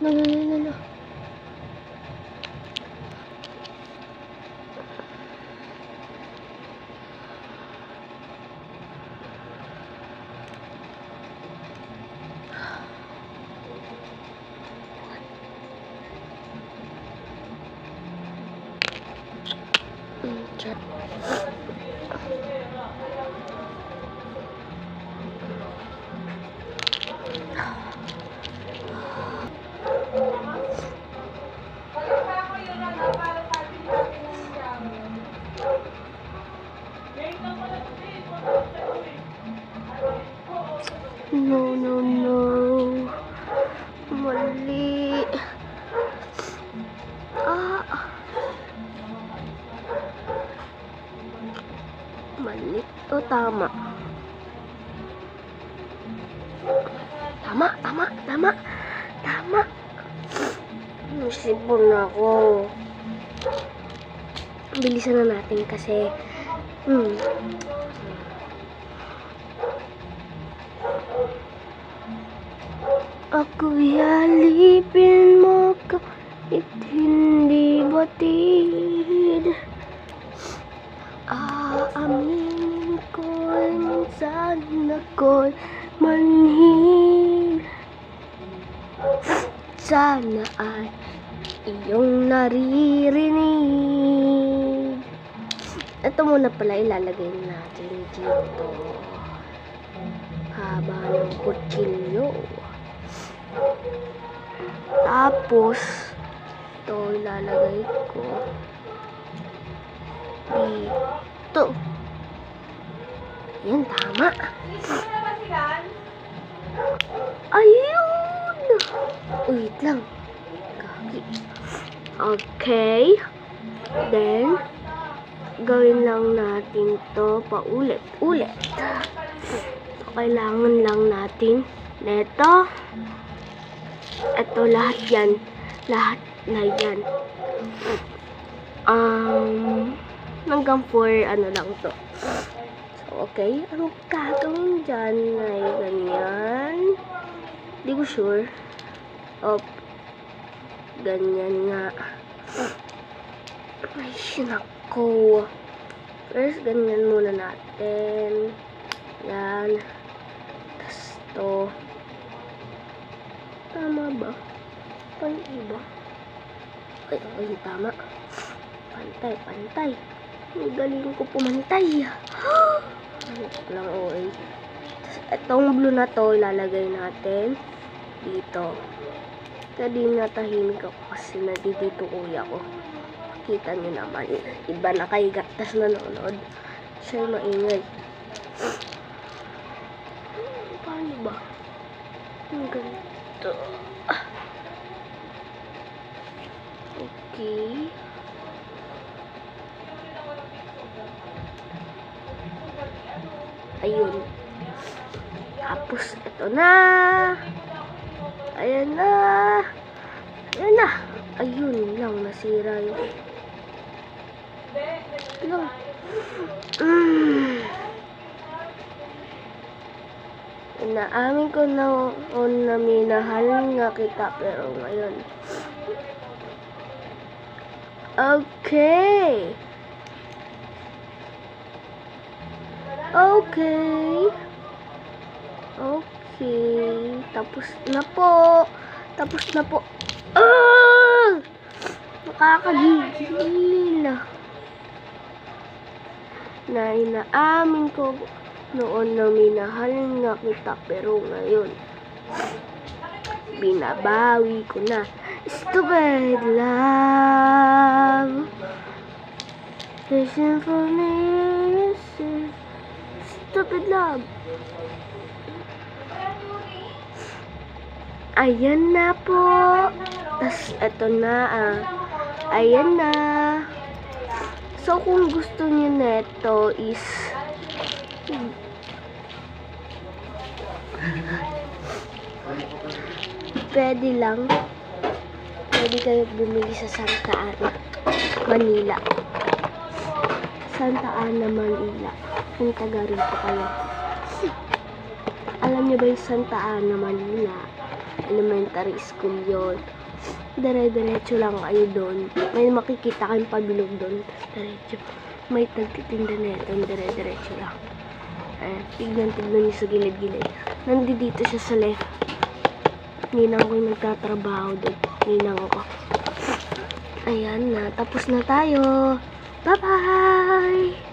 No. Mali. Mali o tama? Tama. Nasipon ako. Bilisan na natin kasi ako'y alipin mo kahit hindi batid. Aaminin ko'y minsan ako'y manhid. Sana ay iyong naririnig. Ito muna pala ilalagay natin dito. Haba ng kutsilyo. Tapos ito ilalagay ko dito. Yan, tama. Ayun! Wait lang. Okay. Then, gawin lang natin to paulit-ulit. Kailangan lang natin neto. Ito lahat yan. Lahat na yan. Hanggang 4 ano lang to. So, okay. Ang gagawin dyan ay ganyan. Hindi ko sure. Ganyan nga. Ay, sinako. First, ganyan muna natin. Yan. Tapos to. Tama ba? Pantay ba? Ay, tama. Pantay. Ang galing ko pumantay. Ano lang, okay. Itong blue na to, ilalagay natin dito. Kadi natahimik ako kasi nandito kuya ko. Kita nyo naman. Iba na kahiga, tas nanonood. Siya maingay. Paano ba? Ang ganito. Okay. Ayun. Tapos, ito na. Ayan na. Ayan na. Ayun lang, nasira yung... Lang. Inaamin ko na minahal nga kita, pero ngayon. Okay. Okay. Okay. Tapos na po. Tapos na po. Ah! Nakakagigil. Na inaamin ko noon na minahal nga kita, pero ngayon binabawi ko na. Stupid love. Listen for me. Stupid love. Ayan na po. Tas eto na ayan na. So kung gusto niyo neto is pwede lang. Pwede kayo bumili sa Santa Ana, Manila. Santa Ana, Manila. Kung taga rito kayo. Alam niyo ba yung Santa Ana, Manila? Elementary school yun. Dire-diretso lang kayo doon. May makikita kayong pabilog doon. Tapos diretso. May tagtitinda na ito. Dire-diretso lang. Ayan. Tignan niyo sa gilid-gilid. Nandito siya sa left. Ninang ko yung nagtatrabaho doon. Ninang ko. Ayan na. Tapos na tayo. Bye-bye!